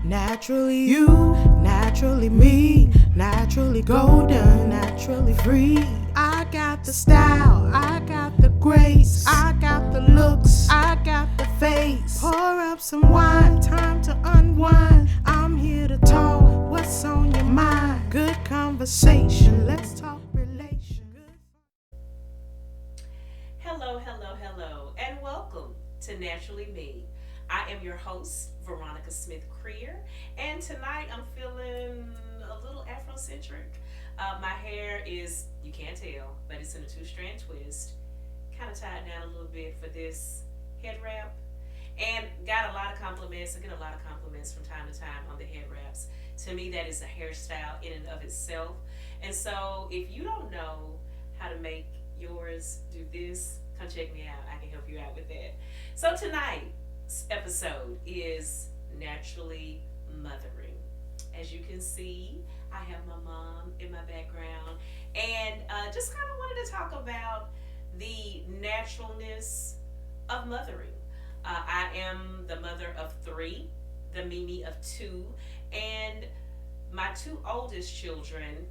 Naturally you, naturally me, naturally golden, naturally free. I got the style, I got the grace, I got the looks, I got the face. Pour up some wine, time to unwind. I'm here to talk, what's on your mind? Good conversation, let's talk relation. Hello, and welcome to Naturally Me. I am your host, Veronica Smith-Creer, and tonight I'm feeling a little Afrocentric. My hair is, you can't tell, but it's in a two-strand twist, kind of tied down a little bit for this head wrap, and got a lot of compliments. I get a lot of compliments from time to time on the head wraps. To me, that is a hairstyle in and of itself. And so, if you don't know how to make yours do this, come check me out. I can help you out with that. So, tonight's episode is Naturally Mothering. As you can see, I have my mom in my background, and just kind of wanted to talk about the naturalness of mothering. I am the mother of three, the Mimi of two, and my two oldest children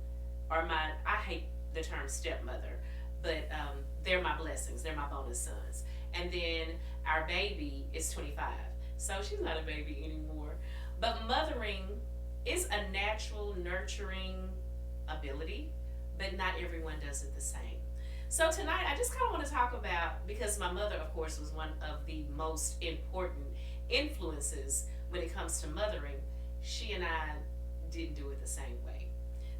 are I hate the term stepmother, but they're my blessings, they're my bonus sons. And then our baby is 25, so she's not a baby anymore. But mothering is a natural, nurturing ability, but not everyone does it the same. So tonight, I just kind of want to talk about, because my mother, of course, was one of the most important influences when it comes to mothering. She and I didn't do it the same way.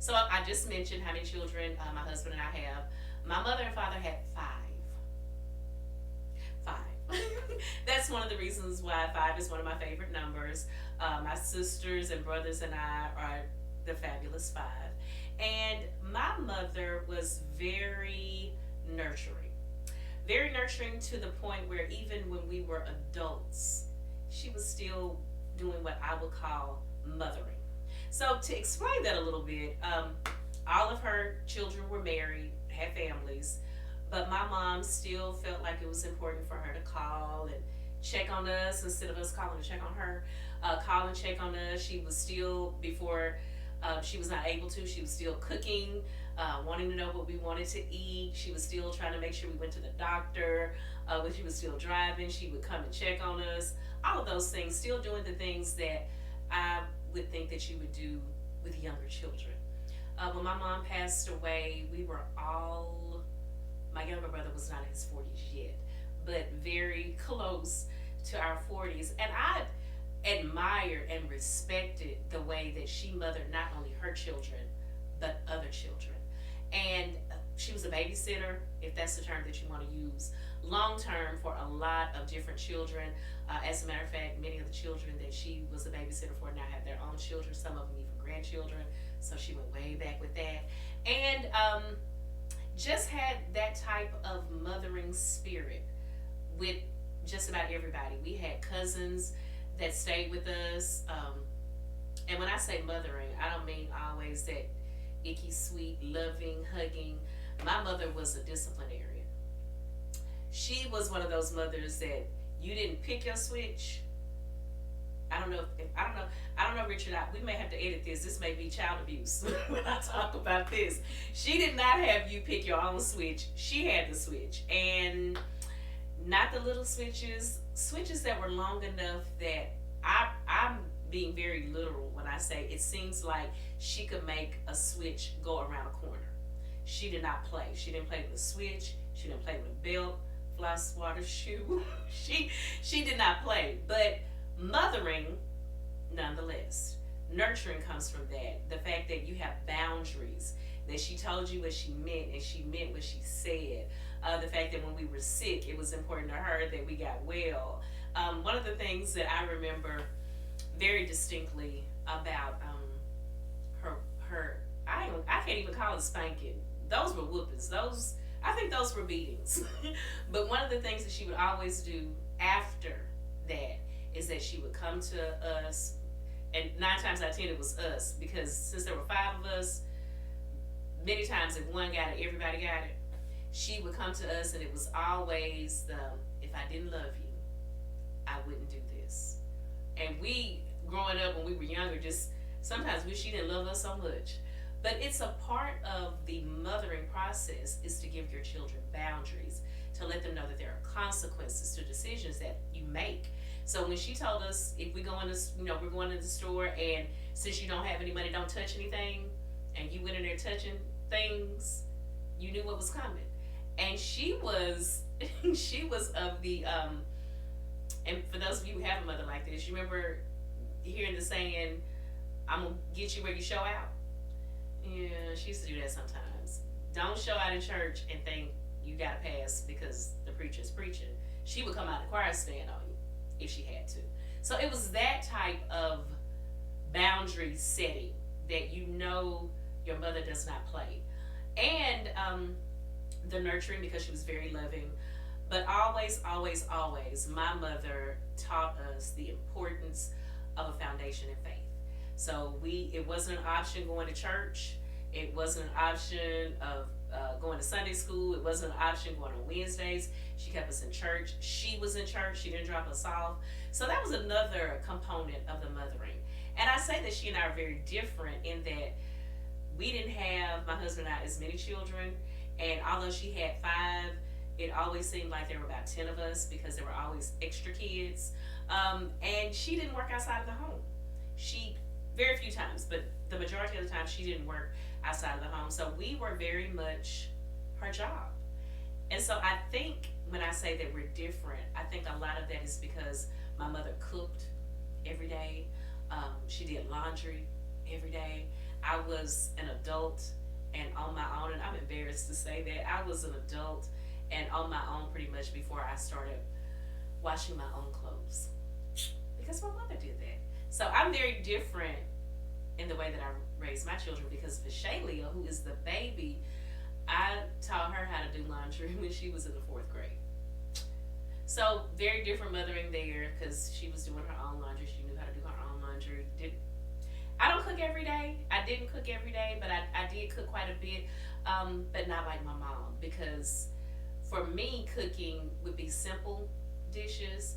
So I just mentioned how many children my husband and I have. My mother and father had five. Five. That's one of the reasons why five is one of my favorite numbers. My sisters and brothers and I are the fabulous five. And my mother was very nurturing to the point where even when we were adults, she was still doing what I would call mothering. So to explain that a little bit, all of her children were married, had families, but my mom still felt like it was important for her to call and check on us instead of us calling to check on her. Call and check on us. She was still, before she was not able to, she was still cooking, wanting to know what we wanted to eat. She was still trying to make sure we went to the doctor. When she was still driving, she would come and check on us. All of those things, still doing the things that I would think that you would do with younger children. When my mom passed away, we were all, my younger brother was not in his 40s yet, but very close to our 40s. And I admired and respected the way that she mothered not only her children, but other children. And she was a babysitter, if that's the term that you want to use, long term for a lot of different children. As a matter of fact, many of the children that she was a babysitter for now have their own children, some of them even grandchildren. So she went way back with that. And just had that type of mothering spirit with just about everybody. We had cousins that stayed with us. And when I say mothering, I don't mean always that icky, sweet, loving, hugging. My mother was a disciplinarian. She was one of those mothers that you didn't pick your switch. I don't know, Richard. We may have to edit this. This may be child abuse when I talk about this. She did not have you pick your own switch. She had the switch, and not the little switches that were long enough that I'm being very literal when I say it seems like she could make a switch go around a corner. She did not play. She didn't play with a switch. She didn't play with a belt, fly swatter shoe. She did not play. But mothering, nonetheless, nurturing comes from that. The fact that you have boundaries, that she told you what she meant and she meant what she said. The fact that when we were sick, it was important to her that we got well. One of the things that I remember very distinctly about her I can't even call it spanking. Those were whoopings. I think those were beatings. But one of the things that she would always do after that is that she would come to us, and 9 times out of 10 it was us, because since there were 5 of us, many times if one got it, everybody got it. She would come to us, and it was always if I didn't love you, I wouldn't do this. And we growing up when we were younger, just sometimes wish she didn't love us so much. But it's a part of the mothering process is to give your children boundaries, to let them know that there are consequences to decisions that you make. So when she told us if we go in this, we're going to the store and since you don't have any money, don't touch anything, and you went in there touching things, you knew what was coming. And she was, she was of the, and for those of you who have a mother like this, you remember hearing the saying, "I'm gonna get you where you show out." Yeah, she used to do that sometimes. Don't show out in church and think you got to pass because the preacher's preaching. She would come out the choir stand on you if she had to. So it was that type of boundary setting that your mother does not play. And the nurturing because she was very loving. But always, always, always, my mother taught us the importance of a foundation in faith. So it wasn't an option going to church. It wasn't an option of going to Sunday school. It wasn't an option going on Wednesdays. She kept us in church. She was in church. She didn't drop us off. So that was another component of the mothering. And I say that she and I are very different in that we didn't have, my husband and I, as many children. And although she had 5, it always seemed like there were about 10 of us because there were always extra kids. And she didn't work outside of the home. She, very few times, but the majority of the time she didn't work outside of the home. So we were very much her job. And so I think when I say that we're different, I think a lot of that is because my mother cooked every day. She did laundry every day. I was an adult and on my own, and I'm embarrassed to say that. I was an adult and on my own pretty much before I started washing my own clothes. Because my mother did that. So I'm very different in the way that I raise my children because Vishalia, who is the baby, I taught her how to do laundry when she was in the 4th grade. So very different mothering there because she was doing her own laundry. She knew how to do her own laundry. I don't cook every day. I didn't cook every day, but I did cook quite a bit, but not like my mom because for me, cooking would be simple dishes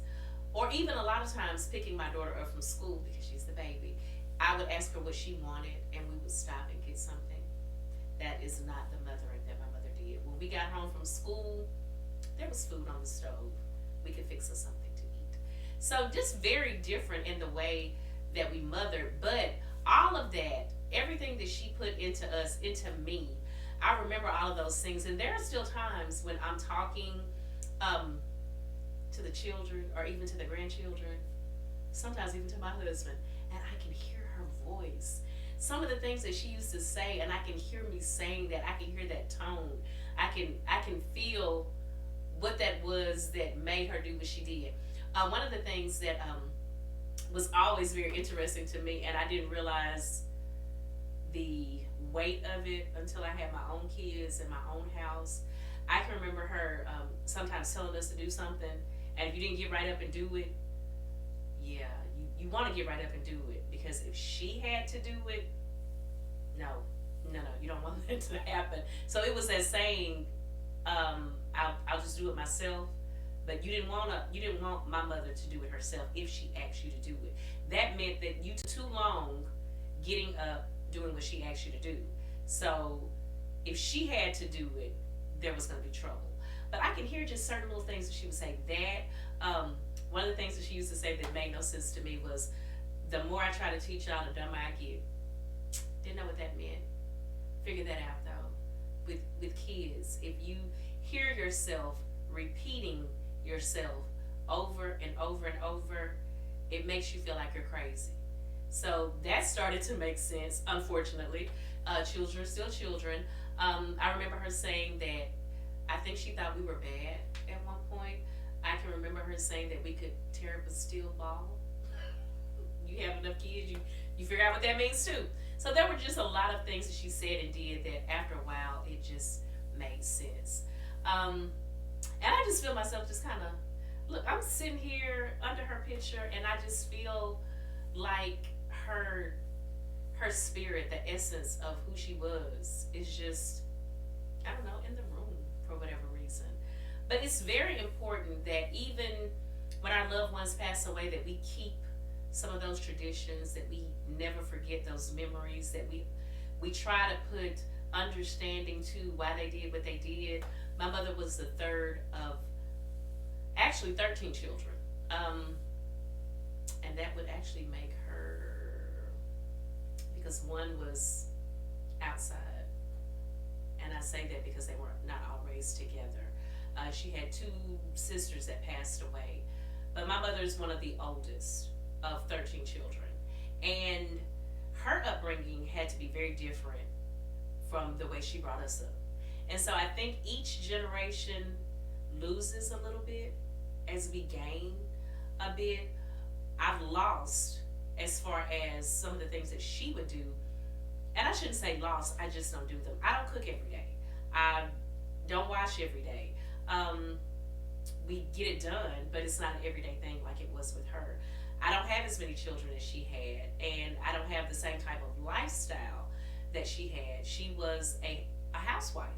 or even a lot of times picking my daughter up from school because she's the baby. I would ask her what she wanted and we would stop and get something. That is not the mothering that my mother did. When we got home from school, there was food on the stove. We could fix us something to eat. So just very different in the way that we mothered, but all of that, everything that she put into us, into me, I remember all of those things. And there are still times when I'm talking to the children or even to the grandchildren, sometimes even to my husband, and I can hear her voice. Some of the things that she used to say, and I can hear me saying that. I can hear that tone. I can feel what that was that made her do what she did. One of the things that was always very interesting to me, and I didn't realize the weight of it until I had my own kids in my own house. I can remember her sometimes telling us to do something, and if you didn't get right up and do it, yeah, you want to get right up and do it, because if she had to do it, no, you don't want that to happen. So it was that saying, I'll just do it myself. But you didn't want my mother to do it herself if she asked you to do it. That meant that you took too long getting up, doing what she asked you to do. So if she had to do it, there was going to be trouble. But I can hear just certain little things that she would say. One of the things that she used to say that made no sense to me was, the more I try to teach y'all, the dumber I get. Didn't know what that meant. Figure that out though. With kids, if you hear yourself repeating yourself over and over and over, it makes you feel like you're crazy. So that started to make sense. Unfortunately, children are still children. I remember her saying that I think she thought we were bad at one point. I can remember her saying that we could tear up a steel ball. You have enough kids, you figure out what that means too. So there were just a lot of things that she said and did that after a while it just made sense. And I just feel myself just kind of, look, I'm sitting here under her picture and I just feel like her spirit, the essence of who she was, is just, I don't know, in the room for whatever reason. But it's very important that even when our loved ones pass away, that we keep some of those traditions, that we never forget those memories, that we try to put understanding to why they did what they did. My mother was the third of actually 13 children. Um, and that would actually make her, because one was outside, and I say that because they were not all raised together. She had two sisters that passed away, but my mother is one of the oldest of 13 children, and her upbringing had to be very different from the way she brought us up. And so I think each generation loses a little bit as we gain a bit. I've lost as far as some of the things that she would do. And I shouldn't say lost, I just don't do them. I don't cook every day. I don't wash every day. Um, we get it done, but it's not an everyday thing like it was with her. I don't have as many children as she had, and I don't have the same type of lifestyle that she had. She was a housewife,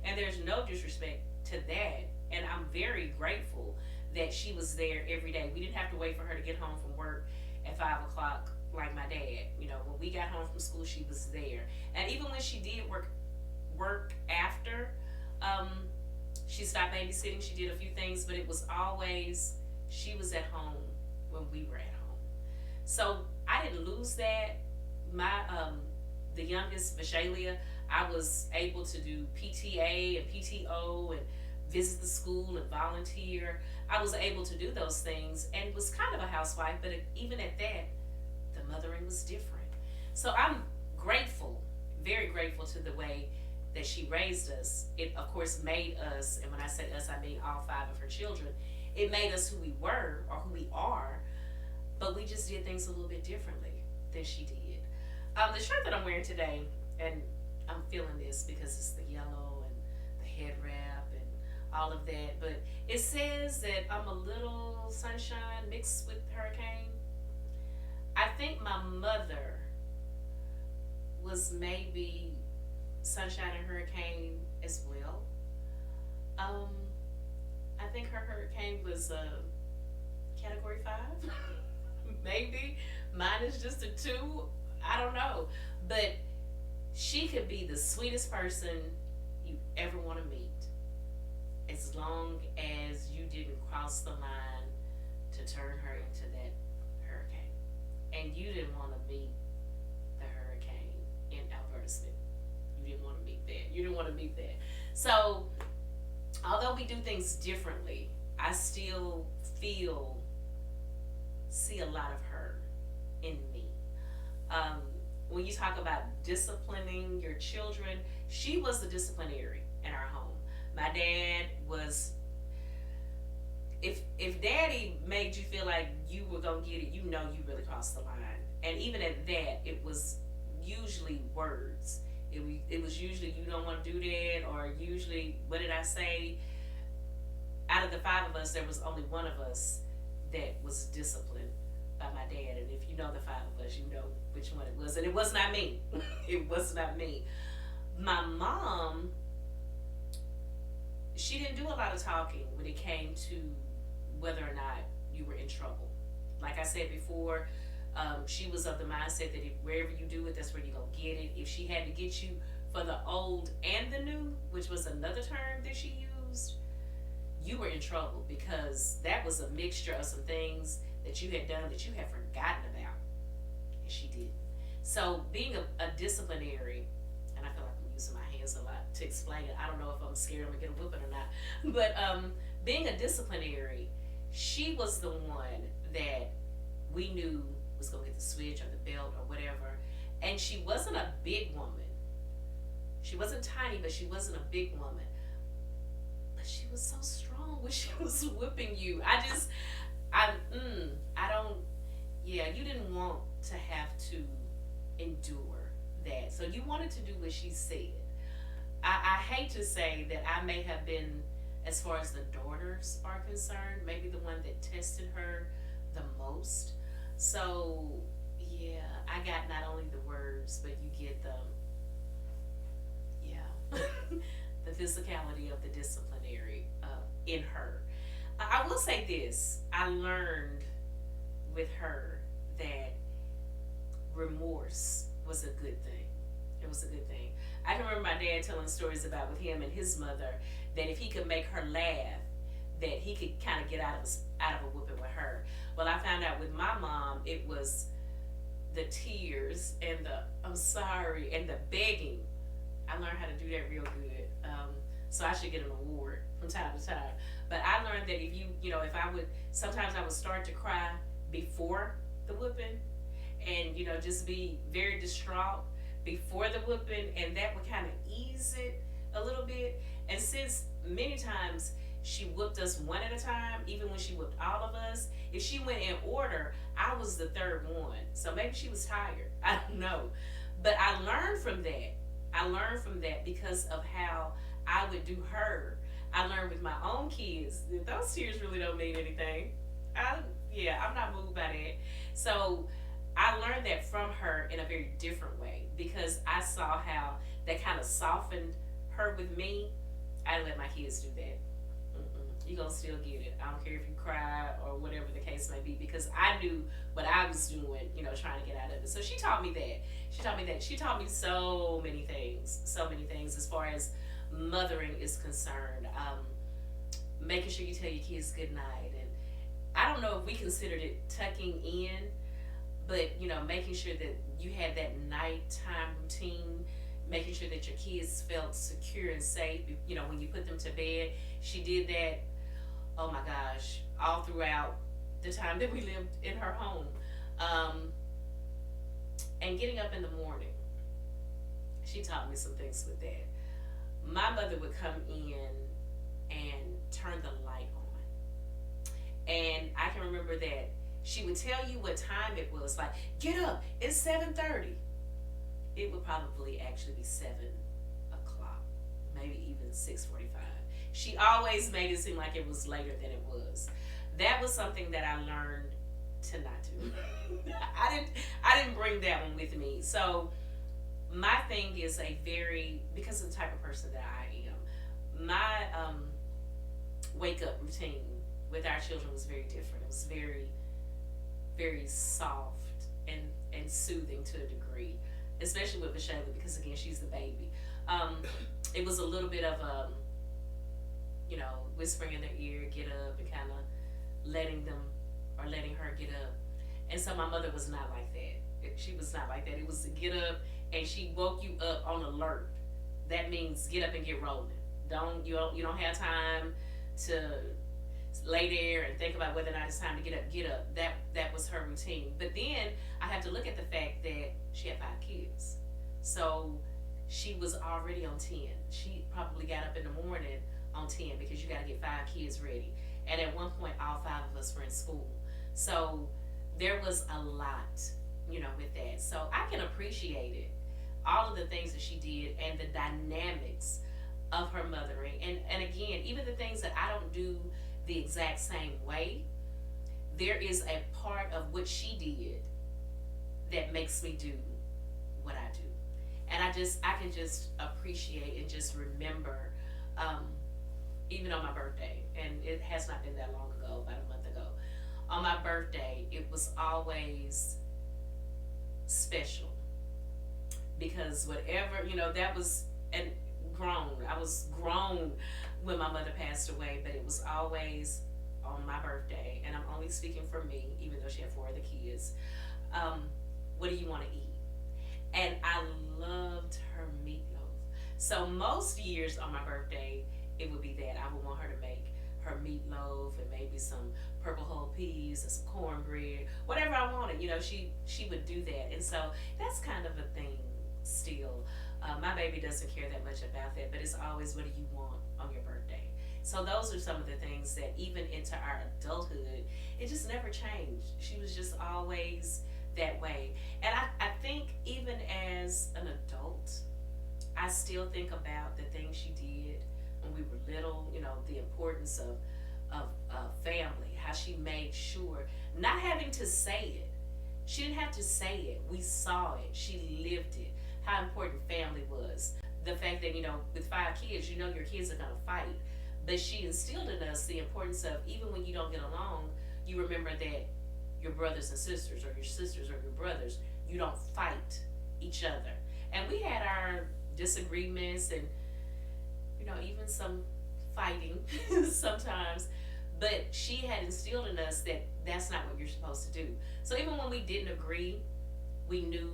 and there's no disrespect to that. And I'm very grateful that she was there every day. We didn't have to wait for her to get home from work at 5 o'clock like my dad. You know, when we got home from school, she was there. And even when she did work after, um, she stopped babysitting. She did a few things, but it was always she was at home when we were at home. So I didn't lose that. My the youngest, Vishalia, I was able to do PTA and PTO and visit the school and volunteer. I was able to do those things and was kind of a housewife, but even at that, the mothering was different. So I'm grateful, very grateful to the way that she raised us. It, of course, made us, and when I say us, I mean all five of her children, it made us who we were or who we are, but we just did things a little bit differently than she did. The shirt that I'm wearing today, and I'm feeling this because it's the yellow and the head wrap and all of that, but it says that I'm a little sunshine mixed with hurricane. I think my mother was maybe sunshine and hurricane as well. Um, I think her hurricane was a category 5, maybe. Mine is just a 2. I don't know, but she could be the sweetest person you ever want to meet, as long as you didn't cross the line to turn her into that hurricane, and you didn't want to meet the hurricane in Alberta Smith. You didn't want to meet that. You didn't want to meet that. So, although we do things differently, I still see a lot of her in me. When you talk about disciplining your children, she was the disciplinary in our home. My dad was, if daddy made you feel like you were gonna get it, you know you really crossed the line. And even at that, it was usually words. It was usually, you don't want to do that, or usually, what did I say? Out of the 5 of us, there was only one of us that was disciplined by my dad. And if you know the 5 of us, you know which one it was. And it was not me. It was not me. My mom, she didn't do a lot of talking when it came to whether or not you were in trouble. Like I said before, she was of the mindset that wherever you do it, that's where you're going to get it. If she had to get you for the old and the new, which was another term that she used, you were in trouble, because that was a mixture of some things that you had done that you had forgotten about, and she didn't. So being a disciplinary, and I feel like I'm using my hands a lot to explain it. I don't know if I'm scared I'm going to get a whooping or not. But being a disciplinary, she was the one that we knew was going to get the switch or the belt or whatever. And she wasn't a big woman. She wasn't tiny, but she wasn't a big woman. But she was so strong when she was whipping you. You didn't want to have to endure that. So you wanted to do what she said. I hate to say that I may have been, as far as the daughters are concerned, maybe the one that tested her the most. So, yeah, I got not only the words, but you get the physicality of the disciplinary in her. I will say this. I learned with her that remorse was a good thing. It was a good thing. I can remember my dad telling stories about with him and his mother that if he could make her laugh, that he could kind of get out of a whooping with her. Well, I found out with my mom, it was the tears and the I'm sorry and the begging. I learned how to do that real good. So I should get an award from time to time. But I learned that if if I would, sometimes I would start to cry before the whooping, and just be very distraught before the whooping, and that would kind of ease it a little bit. And since many times she whooped us one at a time, even when she whooped all of us, if she went in order, I was the third one. So maybe she was tired. I don't know. But I learned from that. I learned from that because of how I would do her. I learned with my own kids that those tears really don't mean anything. I'm not moved by that. So I learned that from her in a very different way because I saw how that kind of softened her with me. I didn't let my kids do that. You're going to still get it. I don't care if you cry or whatever the case may be because I knew what I was doing, trying to get out of it. So she taught me that. She taught me so many things as far as mothering is concerned. Making sure you tell your kids good night. And I don't know if we considered it tucking in, but, making sure that you had that nighttime routine, making sure that your kids felt secure and safe, when you put them to bed. She did that, oh my gosh, all throughout the time that we lived in her home. And getting up in the morning, she taught me some things with that. My mother would come in and turn the light on. And I can remember that she would tell you what time it was, like, get up, it's 7:30. It would probably actually be 7 o'clock, maybe even 6:45. She always made it seem like it was later than it was. That was something that I learned to not do. I didn't bring that one with me. So my thing is because of the type of person that I am, my wake up routine with our children was very different. It was very, very soft and soothing to a degree, especially with Michelle because again she's the baby. It was a little bit of whispering in their ear, get up, and kind of letting her get up. And so my mother was not like that. She was not like that. It was to get up, and she woke you up on alert. That means get up and get rolling. You don't have time to lay there and think about whether or not it's time to get up. Get up. That was her routine. But then I have to look at the fact that she had 5 kids, so she was already on 10. She probably got up in the morning on 10 because you got to get 5 kids ready. And at one point, all 5 of us were in school. So there was a lot, with that. So I can appreciate it, all of the things that she did and the dynamics of her mothering. And again, even the things that I don't do the exact same way, there is a part of what she did that makes me do what I do. And I can just appreciate and just remember, even on my birthday, and it has not been that long ago, about a month ago, on my birthday, it was always special because whatever, that was I was grown when my mother passed away, but it was always on my birthday, and I'm only speaking for me, even though she had 4 other kids. What do you want to eat? And I loved her meatloaf. So most years on my birthday, it would be that I would want her to make her meatloaf and maybe some purple whole peas and some cornbread, whatever I wanted. She would do that, and so that's kind of a thing still. My baby doesn't care that much about that, but it's always, what do you want on your birthday? So those are some of the things that even into our adulthood, it just never changed. She was just always that way. And I think even as an adult, I still think about the things she did when we were little, the importance of family, how she made sure, not having to say it. She didn't have to say it. We saw it. She lived it. How important family was. The fact that, with 5 kids, your kids are going to fight. But she instilled in us the importance of, even when you don't get along, you remember that your brothers and sisters, or your sisters or your brothers. You don't fight each other. And we had our disagreements and, even some fighting sometimes. But she had instilled in us that that's not what you're supposed to do. So even when we didn't agree, we knew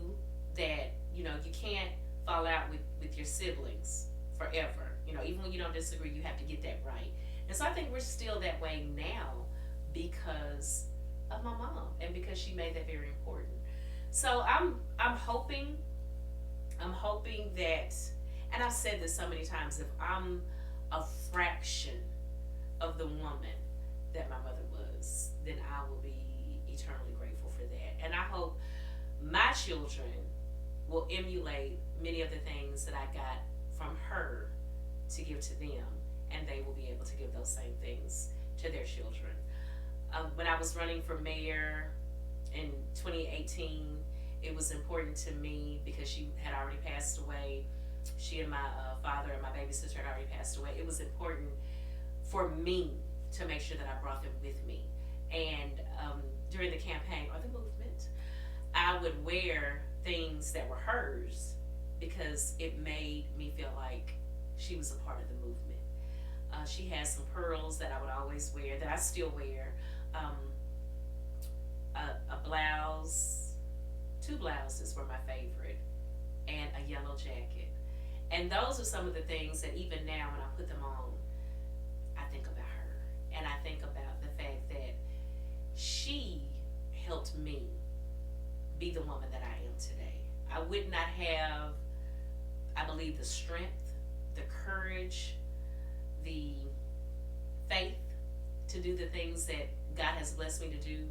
that, you can't fall out with your siblings forever. Even when you don't disagree, you have to get that right. And so I think we're still that way now because of my mom and because she made that very important. So I'm hoping that, and I've said this so many times, if I'm a fraction of the woman that my mother was, then I will be eternally grateful for that. And I hope my children will emulate many of the things that I got from her to give to them, and they will be able to give those same things to their children. When I was running for mayor in 2018, it was important to me because she had already passed away. She and my father and my baby sister had already passed away. It was important for me to make sure that I brought them with me. And during the campaign or the movement, I would wear things that were hers because it made me feel like she was a part of the movement. She has some pearls that I would always wear, that I still wear. A blouse, two blouses were my favorite, and a yellow jacket. And those are some of the things that even now when I put them on, I think about her. And I think about the fact that she helped me be the woman that I am today. I would not have, I believe, the strength, the courage, the faith to do the things that God has blessed me to do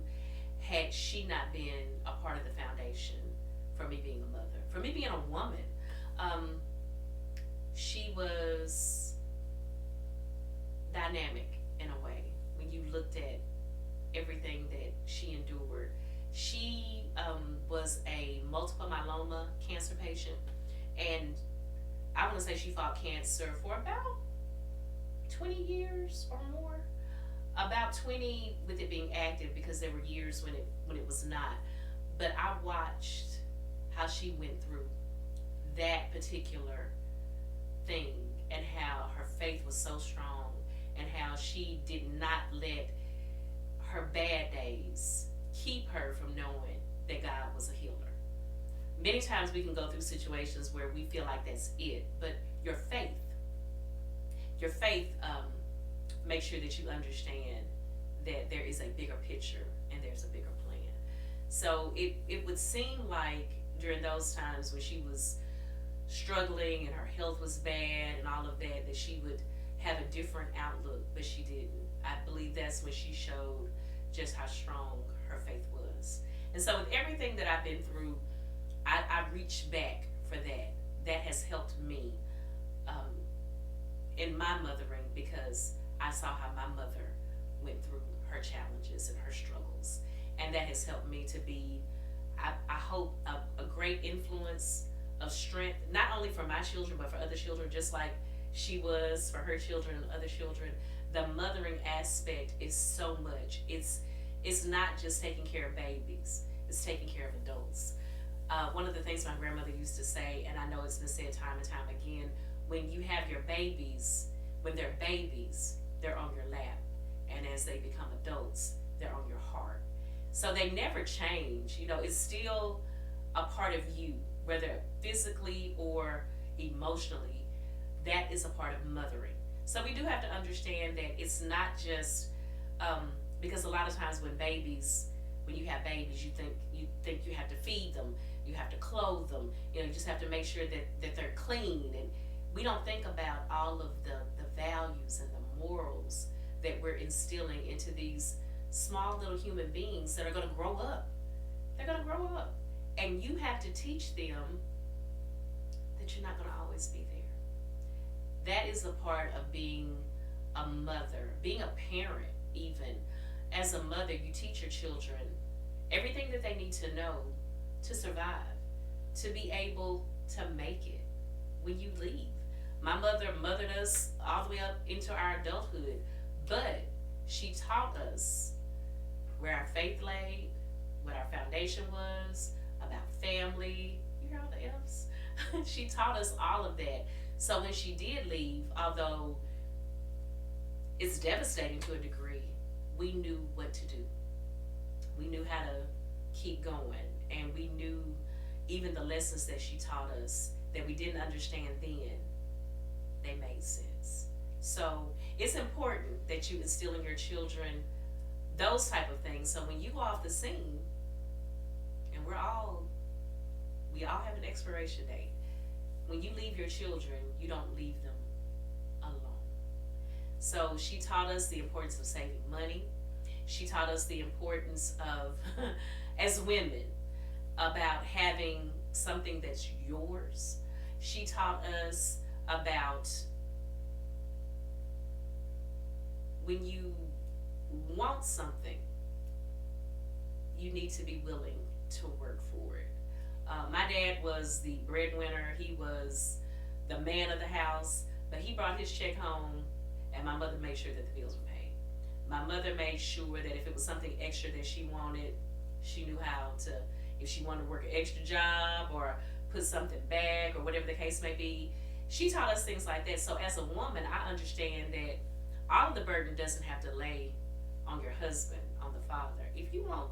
had she not been a part of the foundation for me being a mother, for me being a woman. She was dynamic in a way. When you looked at everything that she endured, she was a multiple myeloma cancer patient, and I want to say she fought cancer for about 20 years or more. About 20 with it being active, because there were years when it was not. But I watched how she went through that particular thing and how her faith was so strong and how she did not let her bad days keep her from knowing that God was a healer. Many times we can go through situations where we feel like that's it, but your faith make sure that you understand that there is a bigger picture and there's a bigger plan. So it would seem like during those times when she was struggling and her health was bad and all of that, that she would have a different outlook, but she didn't. I believe that's when she showed just how strong her faith was. And so with everything that I've been through, I reach back for that. That has helped me in my mothering, because I saw how my mother went through her challenges and her struggles. And that has helped me to be, I hope, a great influence of strength, not only for my children, but for other children, just like she was for her children and other children. The mothering aspect is so much. It's not just taking care of babies, it's taking care of adults. One of the things my grandmother used to say, and I know it's been said time and time again, when you have your babies, when they're babies, they're on your lap. And as they become adults, they're on your heart. So they never change. It's still a part of you, whether physically or emotionally. That is a part of mothering. So we do have to understand that it's not just, because a lot of times when you have babies, you think you have to feed them, you have to clothe them, you just have to make sure that they're clean. And we don't think about all of the values and the morals that we're instilling into these small little human beings that are going to grow up. They're going to grow up. And you have to teach them that you're not going to always be there. That is a part of being a mother, being a parent even. As a mother, you teach your children everything that they need to know to survive, to be able to make it when you leave. My mother mothered us all the way up into our adulthood, but she taught us where our faith lay, what our foundation was, about family. You hear all the F's? She taught us all of that. So when she did leave, although it's devastating to a degree, we knew what to do. We knew how to keep going, and we knew even the lessons that she taught us that we didn't understand then, they made sense. So it's important that you instill in your children those type of things. So when you go off the scene, and we all have an expiration date. When you leave your children, you don't leave them alone. So she taught us the importance of saving money. She taught us the importance of, as women, about having something that's yours. She taught us about when you want something, you need to be willing to work for it. My dad was the breadwinner. He was the man of the house, but he brought his check home, and my mother made sure that the bills were paid. My mother made sure that if it was something extra that she wanted, she knew how to, if she wanted to work an extra job or put something back or whatever the case may be. She taught us things like that. So as a woman, I understand that all of the burden doesn't have to lay on your husband, on the father. If you want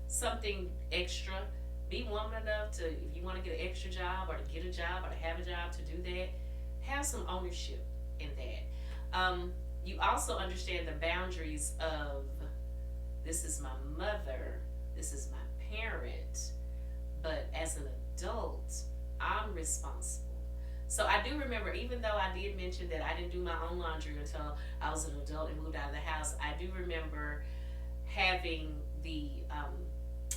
something extra, be woman enough to, if you want to get an extra job or to get a job or to have a job to do that, have some ownership in that. You also understand the boundaries of, this is my mother, this is my parent, but as an adult, I'm responsible. So I do remember, even though I did mention that I didn't do my own laundry until I was an adult and moved out of the house, I do remember having the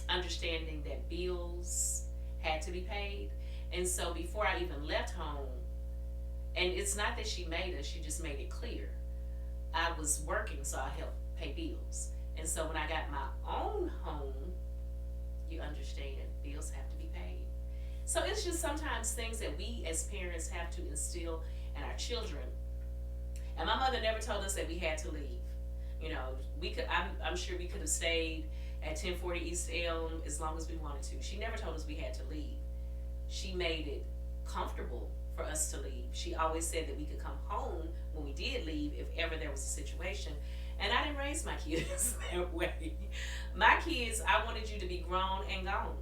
understanding that bills had to be paid. And so before I even left home, and it's not that she made us, she just made it clear. I was working, so I helped pay bills. And so when I got my own home, you understand, bills have to be paid. So it's just sometimes things that we as parents have to instill in our children. And my mother never told us that we had to leave. You know, we could. I'm sure we could have stayed at 1040 East Elm as long as we wanted to. She never told us we had to leave. She made it comfortable for us to leave. She always said that we could come home when we did leave if ever there was a situation. And I didn't raise my kids that way. My kids, I wanted you to be grown and gone.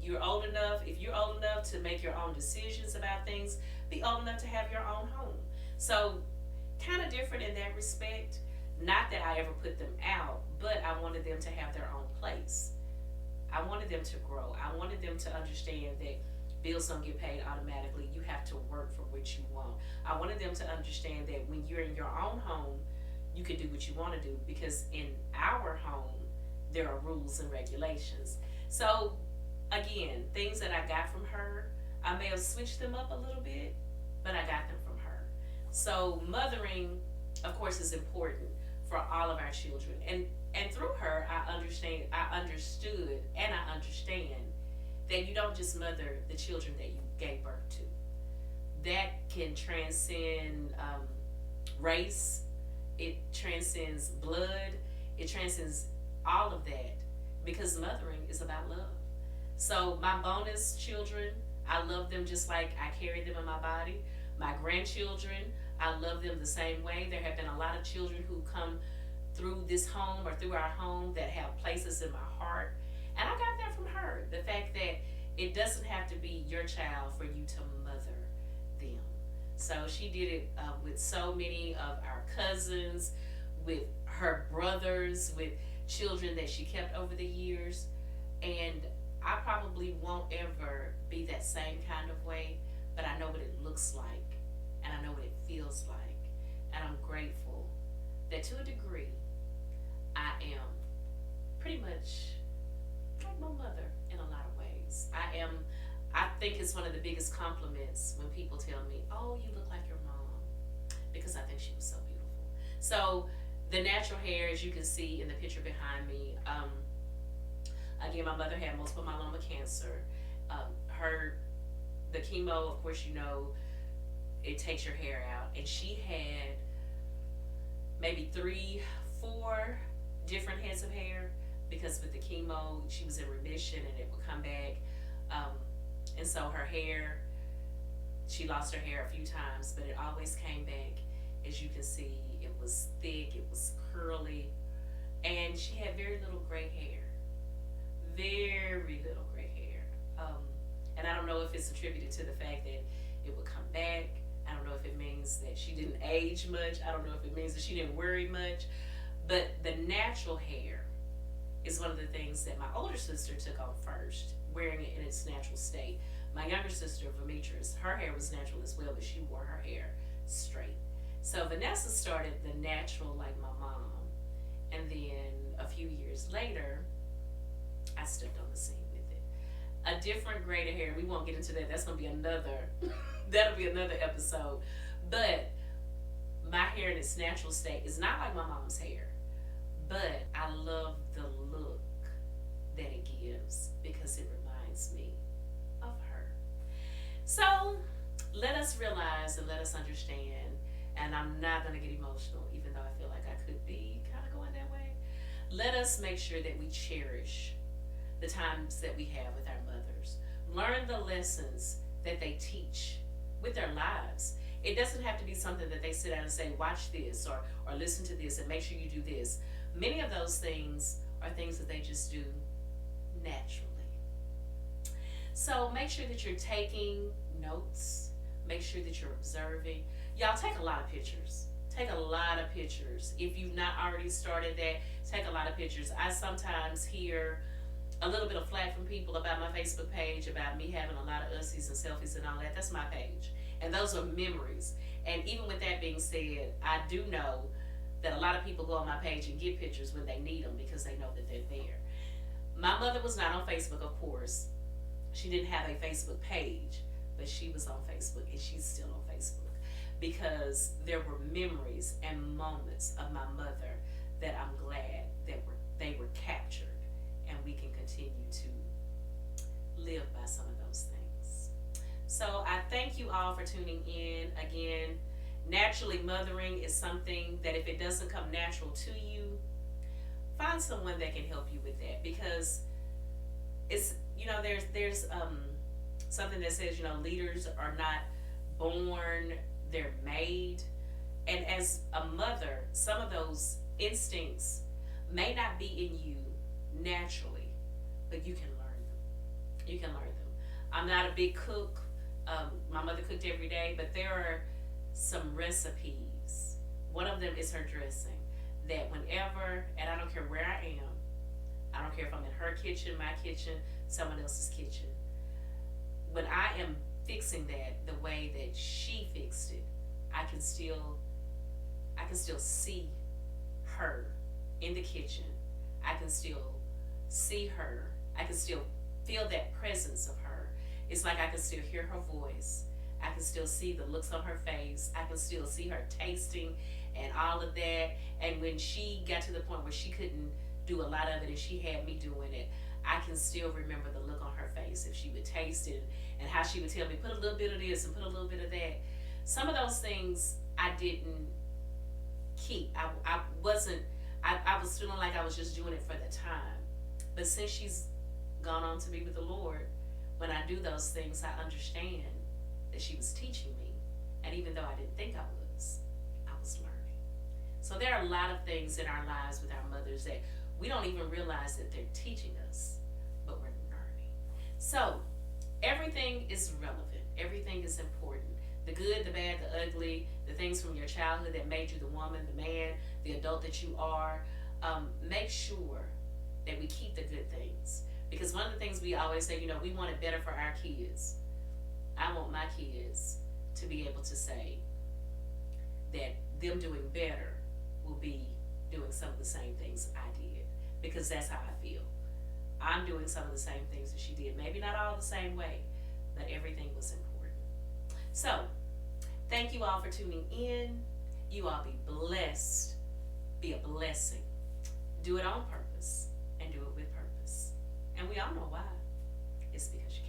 You're old enough, if you're old enough to make your own decisions about things, be old enough to have your own home. So kind of different in that respect. Not that I ever put them out, but I wanted them to have their own place. I wanted them to grow. I wanted them to understand that bills don't get paid automatically. You have to work for what you want. I wanted them to understand that when you're in your own home, you can do what you want to do, because in our home, there are rules and regulations. So again, things that I got from her, I may have switched them up a little bit, but I got them from her. So mothering, of course, is important for all of our children. And through her, I understood, and I understand that you don't just mother the children that you gave birth to. That can transcend race. It transcends blood. It transcends all of that, because mothering is about love. So my bonus children, I love them just like I carry them in my body. My grandchildren, I love them the same way. There have been a lot of children who come through this home or through our home that have places in my heart. And I got that from her. The fact that it doesn't have to be your child for you to mother them. So she did it with so many of our cousins, with her brothers, with children that she kept over the years. And I probably won't ever be that same kind of way, but I know what it looks like, and I know what it feels like. And I'm grateful that to a degree, I am pretty much like my mother in a lot of ways. I think it's one of the biggest compliments when people tell me, oh, you look like your mom, because I think she was so beautiful. So the natural hair, as you can see in the picture behind me, again, my mother had multiple myeloma cancer. The chemo, of course, you know, it takes your hair out. And she had maybe 3, 4 different heads of hair because with the chemo, she was in remission and it would come back. Um, and so her hair, she lost her hair a few times, but it always came back. As you can see, it was thick, it was curly, and she had very little gray hair. Very little gray hair. And I don't know if it's attributed to the fact that it would come back. I don't know if it means that she didn't age much. I don't know if it means that she didn't worry much. But the natural hair is one of the things that my older sister took on first, wearing it in its natural state. My younger sister, Vamitra, her hair was natural as well, but she wore her hair straight. So Vanessa started the natural like my mom. And then a few years later, I stepped on the scene with it. A different grade of hair. We won't get into that. That's gonna be another that'll be another episode. But my hair in its natural state is not like my mom's hair. But I love the look that it gives because it reminds me of her. So let us realize and let us understand, and I'm not going to get emotional, even though I feel like I could be kind of going that way. Let us make sure that we cherish the times that we have with our mothers. Learn the lessons that they teach with their lives. It doesn't have to be something that they sit down and say, watch this or listen to this and make sure you do this. Many of those things are things that they just do naturally. So make sure that you're taking notes. Make sure that you're observing. Y'all take a lot of pictures. Take a lot of pictures. If you've not already started that, take a lot of pictures. I sometimes hear a little bit of flack from people about my Facebook page, about me having a lot of ussies and selfies and all that. That's my page. And those are memories. And even with that being said, I do know that a lot of people go on my page and get pictures when they need them because they know that they're there. My mother was not on Facebook, of course. She didn't have a Facebook page, but she was on Facebook, and she's still on Facebook because there were memories and moments of my mother that I'm glad that they were captured, and we can continue to live by some of those things. So I thank you all for tuning in. Again, naturally mothering is something that if it doesn't come natural to you, find someone that can help you with that, because it's, there's something that says, leaders are not born, they're made. And as a mother, some of those instincts may not be in you naturally, but you can learn them. You can learn them. I'm not a big cook. My mother cooked every day, but there are some recipes. One of them is her dressing, that whenever, and I don't care where I am, I don't care if I'm in her kitchen, my kitchen, someone else's kitchen, when I am fixing that the way that she fixed it, I can still see her in the kitchen. I can still see her. I can still feel that presence of her. It's like I can still hear her voice. I can still see the looks on her face. I can still see her tasting and all of that. And when she got to the point where she couldn't do a lot of it and she had me doing it, I can still remember the look on her face if she would taste it, and how she would tell me, put a little bit of this and put a little bit of that. Some of those things I didn't keep. I was feeling like I was just doing it for the time. But since she's gone on to be with the Lord, when I do those things, I understand that she was teaching me. And even though I didn't think I was learning. So there are a lot of things in our lives with our mothers that we don't even realize that they're teaching us, but we're learning. So everything is relevant. Everything is important. The good, the bad, the ugly, the things from your childhood that made you the woman, the man, the adult that you are. Make sure that we keep the good things. Because one of the things we always say, we want it better for our kids. I want my kids to be able to say that them doing better will be doing some of the same things I did. Because that's how I feel. I'm doing some of the same things that she did. Maybe not all the same way, but everything was important. So, thank you all for tuning in. You all be blessed. Be a blessing. Do it on purpose and do it with purpose. And we all know why. It's because you